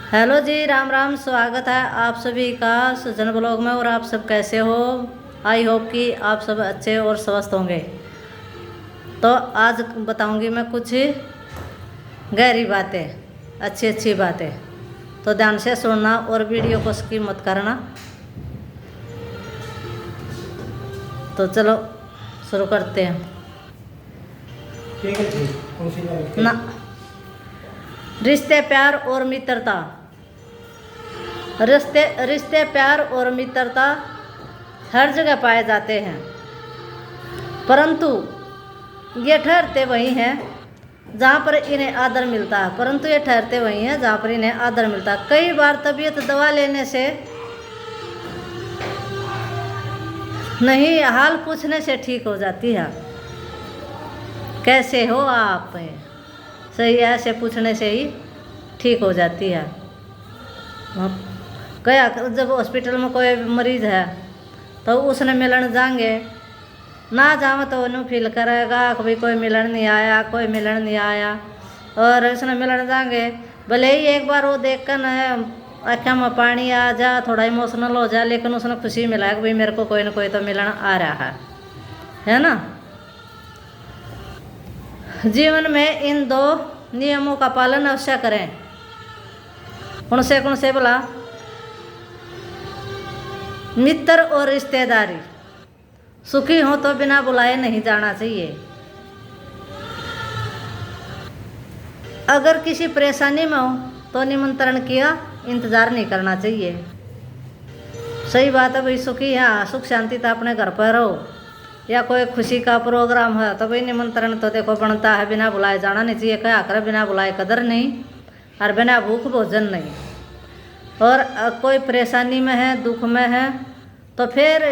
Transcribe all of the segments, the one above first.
Hello जी, राम राम। स्वागत है आप सभी का सज्जन ब्लॉग में। और आप सब कैसे हो? आई होप कि आप सब अच्छे और स्वस्थ होंगे। तो आज बताऊंगी मैं कुछ गहरी बातें, अच्छी अच्छी बातें। तो ध्यान से सुनना और वीडियो को स्किप मत करना। तो चलो शुरू करते हैं। ठीक है जी, कौन सी बात ना, रिश्ते प्यार और मित्रता। रिश्ते प्यार और मित्रता हर जगह पाए जाते हैं, परंतु ये ठहरते वही हैं जहाँ पर इन्हें आदर मिलता है। परंतु ये ठहरते वही हैं जहाँ पर इन्हें आदर मिलता है। कई बार तबीयत दवा लेने से नहीं, हाल पूछने से ठीक हो जाती है। कैसे हो आप? सही है, ऐसे पूछने से ही ठीक हो जाती है। गया जब हॉस्पिटल में कोई मरीज है तो उसने मिलन जाएंगे ना, जाओ तो उन्हें फील करेगा कि भाई कोई मिलन नहीं आया, कोई मिलन नहीं आया। और उसने मिलन जाएंगे, भले ही एक बार वो देख कर आँखों में पानी आ जा, थोड़ा इमोशनल हो जाए, लेकिन उसने खुशी मिला कि भाई मेरे को कोई ना कोई तो मिलन आ रहा है ना। जीवन में इन दो नियमों का पालन अवश्य करें। कौन से बोला? मित्र और रिश्तेदारी। सुखी हो तो बिना बुलाए नहीं जाना चाहिए। अगर किसी परेशानी में हो तो निमंत्रण किया इंतज़ार नहीं करना चाहिए। सही बात है भाई, सुखी है, सुख शांति तो अपने घर पर रहो। या कोई खुशी का प्रोग्राम है तो भाई निमंत्रण तो देखो बनता है, बिना बुलाए जाना नहीं चाहिए। क्या कर, बिना बुलाए कदर नहीं और बिना भूख भोजन नहीं। और कोई परेशानी में है, दुख में है, तो फिर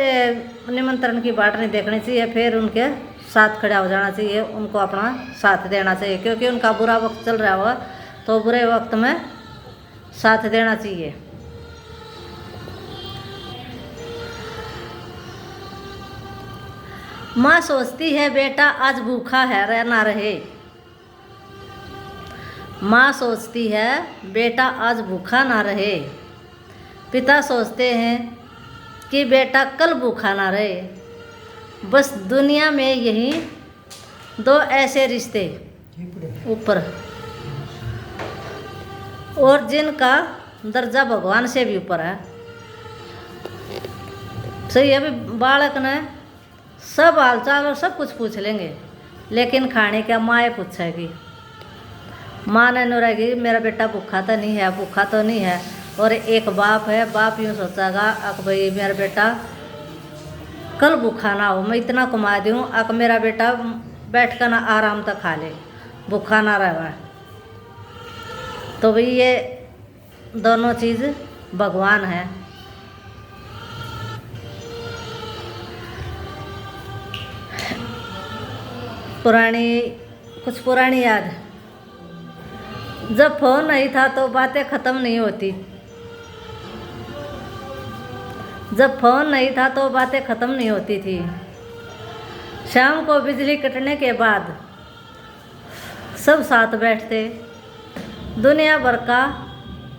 निमंत्रण की बाट नहीं देखनी चाहिए, फिर उनके साथ खड़ा हो जाना चाहिए, उनको अपना साथ देना चाहिए। क्योंकि उनका बुरा वक्त चल रहा होगा तो बुरे वक्त में साथ देना चाहिए। माँ सोचती है बेटा आज भूखा है रहना रहे। माँ सोचती है बेटा आज भूखा ना रहे। पिता सोचते हैं कि बेटा कल भूखा ना रहे। बस दुनिया में यही दो ऐसे रिश्ते ऊपर, और जिनका दर्जा भगवान से भी ऊपर है। सही है, अभी बालक ने सब हालचाल और सब कुछ पूछ लेंगे, लेकिन खाने का माँ पूछेगी। माँ ने नो रहेगी मेरा बेटा भूखा तो नहीं है, भूखा तो नहीं है। और एक बाप है, बाप यूँ सोचेगा अक भाई मेरा बेटा कल भूखा ना हो, मैं इतना कमा दूँ अक मेरा बेटा बैठ कर ना आराम तक खा ले, भूखा ना रहे। तो भाई ये दोनों चीज़ भगवान है। कुछ पुरानी याद। जब फोन नहीं था तो बातें ख़त्म नहीं होती। जब फोन नहीं था तो बातें ख़त्म नहीं होती थी। शाम को बिजली कटने के बाद सब साथ बैठते, दुनिया भर का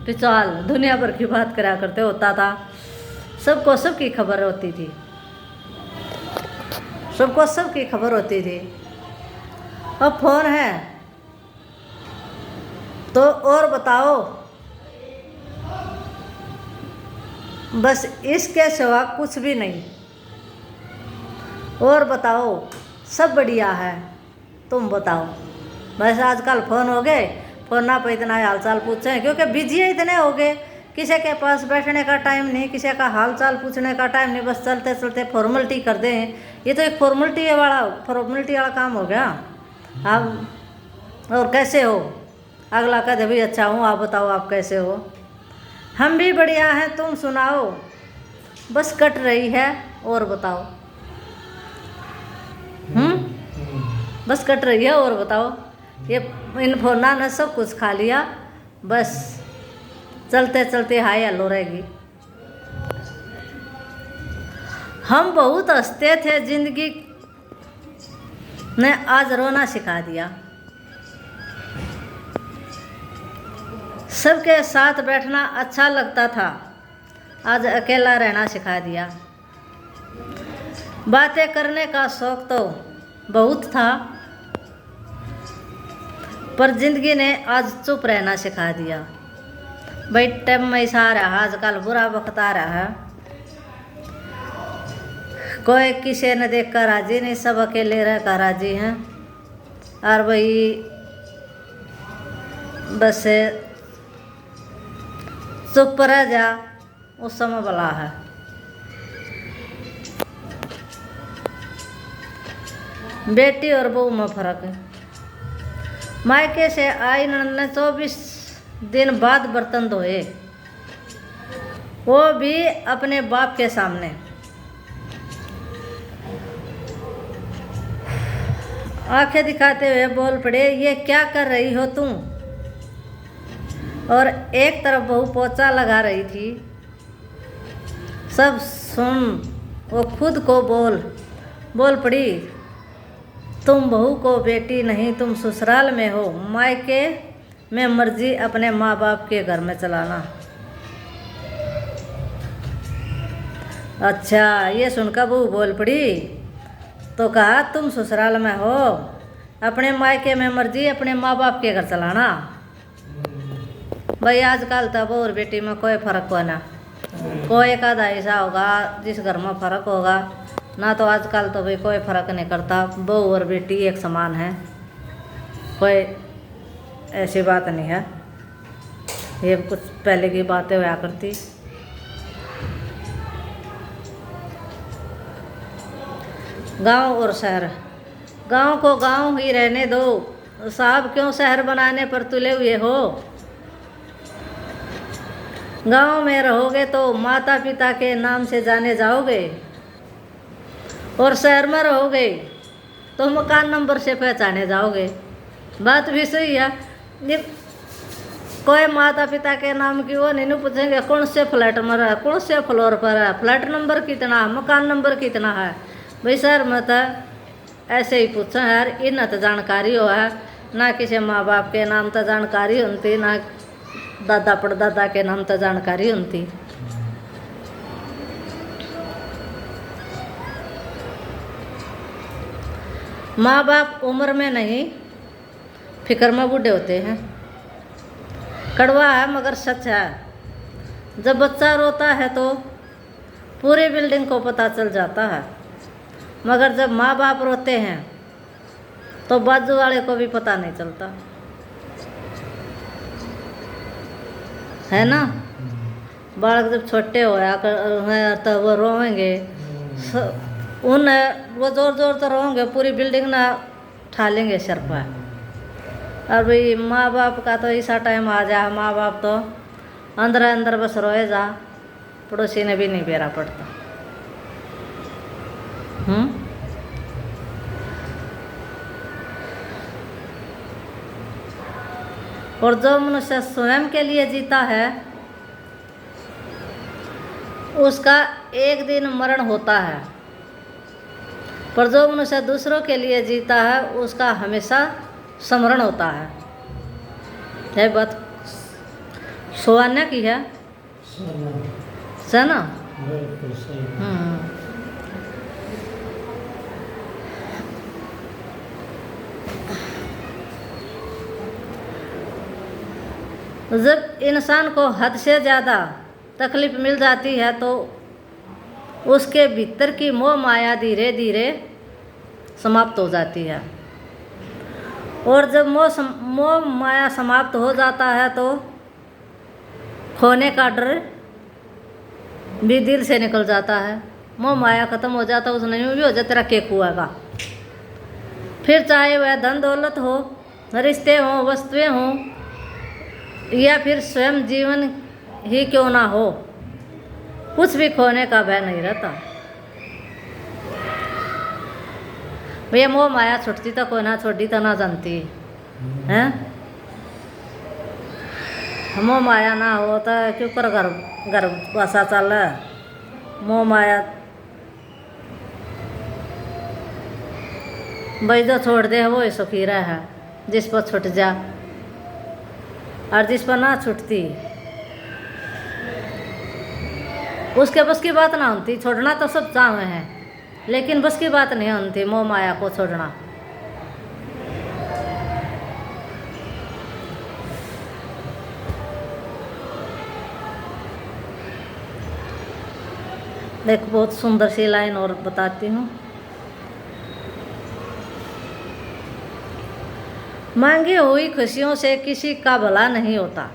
पिछाल, दुनिया भर की बात करा करते होता था। सबको सबकी खबर होती थी, सबको सबकी खबर होती थी। अब फोन है तो और बताओ, बस इसके सिवा कुछ भी नहीं। और बताओ, सब बढ़िया है, तुम बताओ। बस आजकल फ़ोन हो गए, फ़ोन ना पे इतना हाल चाल पूछें, क्योंकि बिजी इतने हो गए, किसी के पास बैठने का टाइम नहीं, किसी का हाल चाल पूछने का टाइम नहीं। बस चलते चलते फॉर्मेलिटी कर दें। ये तो एक फॉर्मेलिटी वाला काम हो गया। आप और कैसे हो? अगला कहते भाई अच्छा हूँ, आप बताओ आप कैसे हो? हम भी बढ़िया हैं, तुम सुनाओ। बस कट रही है, और बताओ। बस कट रही है, और बताओ। ये इन फोना ने सब कुछ खा लिया, बस चलते चलते हाय हेलो रहेगी। हम बहुत हंसते थे, जिंदगी ने आज रोना सिखा दिया। सबके साथ बैठना अच्छा लगता था, आज अकेला रहना सिखा दिया। बातें करने का शौक तो बहुत था, पर जिंदगी ने आज चुप रहना सिखा दिया। भाई टाइम में ऐसा आ रहा, आजकल बुरा वक्त आ रहा है, कोई किसी ने देख कर राजी नहीं, सब अकेले रह कर राजी हैं। और भाई बस चुप रह जा, उस समय भला है। बेटी और बहू में फर्क है। मायके से आई ने 24 दिन बाद बर्तन धोए, वो भी अपने बाप के सामने। आंखें दिखाते हुए बोल पड़े, ये क्या कर रही हो तुम? और एक तरफ बहू पोछा लगा रही थी। सब सुन वो खुद को बोल पड़ी, तुम बहू को बेटी नहीं, तुम ससुराल में हो, मायके में मर्जी अपने माँ बाप के घर में चलाना। अच्छा, ये सुनकर बहू बोल पड़ी तो कहा, तुम ससुराल में हो, अपने मायके में मर्जी अपने माँ बाप के घर चलाना। भाई आजकल तो बहू और बेटी में कोई फ़र्क हो ना, कोई एक आधा ऐसा होगा जिस घर में फ़र्क होगा ना, तो आजकल तो भाई कोई फ़र्क नहीं करता, बहू और बेटी एक समान है, कोई ऐसी बात नहीं है। ये कुछ पहले की बातें हुआ करती। गांव और शहर, गांव को गांव ही रहने दो साहब, क्यों शहर बनाने पर तुले हुए हो? गांव में रहोगे तो माता पिता के नाम से जाने जाओगे, और शहर में रहोगे तो मकान नंबर से पहचाने जाओगे। बात भी सही है। ये कोई माता पिता के नाम की वो नहीं पूछेंगे कौन से फ्लैट में रहा, कौन से फ्लोर पर है, फ्लैट नंबर कितना, मकान नंबर कितना है। भाई शहर में तो ऐसे ही पूछे यार, इन तो जानकारी हो है ना, किसी माँ बाप के नाम तो जानकारी होती ना, दादा परदादा के नाम तो जानकारी होती। माँ बाप उम्र में नहीं, फिक्र में बूढ़े होते हैं। कड़वा है मगर सच है। जब बच्चा रोता है तो पूरी बिल्डिंग को पता चल जाता है, मगर जब माँ बाप रोते हैं तो बाजू वाले को भी पता नहीं चलता, है ना। बालक जब छोटे होया तो वो रोएंगे, वो जोर जोर तो रोएंगे, पूरी बिल्डिंग ना ठा लेंगे सर पर। और भाई माँ बाप का तो ऐसा टाइम आ जा, माँ बाप तो अंदर अंदर बस रोए जा, पड़ोसी ने भी नहीं बेरा पड़ता। और जो मनुष्य स्वयं के लिए जीता है उसका एक दिन मरण होता है, पर जो मनुष्य दूसरों के लिए जीता है उसका हमेशा स्मरण होता है। यह बात सोआन्या की है, ना। जब इंसान को हद से ज़्यादा तकलीफ मिल जाती है तो उसके भीतर की मोह माया धीरे धीरे समाप्त हो जाती है, और जब मोह माया समाप्त हो जाता है तो खोने का डर भी दिल से निकल जाता है। मोह माया ख़त्म हो जाता है, उसने भी हो जाता तेरा केक हुआ का। फिर चाहे वह धन दौलत हो, रिश्ते हों, वस्तुएं हों, या फिर स्वयं जीवन ही क्यों ना हो, कुछ भी खोने का भय नहीं रहता। भैया मोह माया छुटती तो कोई ना, छोड़ी तो ना जानती है। मोह माया ना हो तो क्यों कर घर बसा चल। मोह माया भाई जो छोड़ दे वो ही सुखी रहा है, जिस पर छुट जा और जिस पर ना छुटती उसके बस की बात ना होती। छोड़ना तो सब चाहे हैं, लेकिन बस की बात नहीं होती मोह माया को छोड़ना। एक बहुत सुंदर सी लाइन और बताती हूँ। मांगी हुई खुशियों से किसी का भला नहीं होता।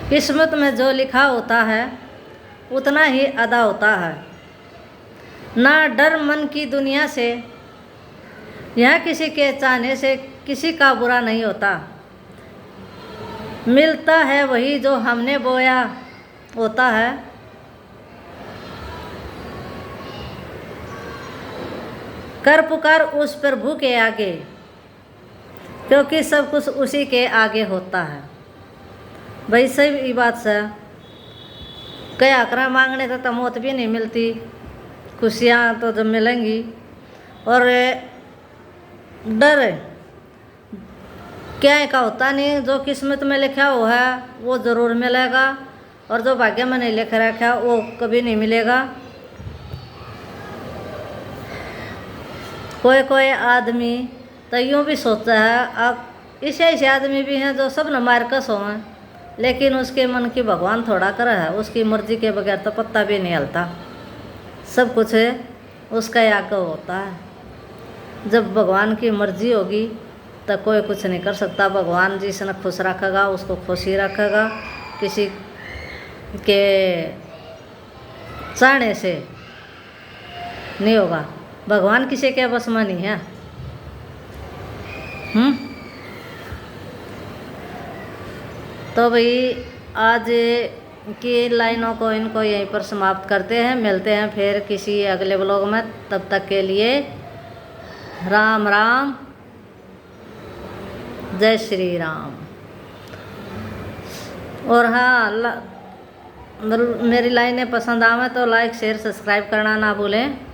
किस्मत में जो लिखा होता है उतना ही अदा होता है। ना डर मन की दुनिया से, यहाँ किसी के चाहने से किसी का बुरा नहीं होता। मिलता है वही जो हमने बोया होता है। कर पुकार उस प्रभु के आगे, क्योंकि सब कुछ उसी के आगे होता है। भाई सही बात से क्या करा, मांगने तो मौत भी नहीं मिलती, खुशियाँ तो जब मिलेंगी। और डर क्या का होता नहीं, जो किस्मत में लिखा हुआ है वो ज़रूर मिलेगा, और जो भाग्य में नहीं लिख रखा वो कभी नहीं मिलेगा। कोई कोई आदमी तो यूँ भी सोचता है, अब ऐसे आदमी भी हैं जो सब न मारकस हो हैं, लेकिन उसके मन की भगवान थोड़ा कर है। उसकी मर्जी के बगैर तो पत्ता भी नहीं हिलता। सब कुछ है उसका याग होता है। जब भगवान की मर्जी होगी तो कोई कुछ नहीं कर सकता। भगवान जिसने खुश रखेगा उसको खुश ही रखेगा, किसी के चाहने से नहीं होगा। भगवान किसी के बस में नहीं है। तो भाई आज की लाइनों को इनको यहीं पर समाप्त करते हैं। मिलते हैं फिर किसी अगले ब्लॉग में। तब तक के लिए राम राम, जय श्री राम। और हाँ, मेरी लाइनें पसंद आवे तो लाइक शेयर सब्सक्राइब करना ना भूलें।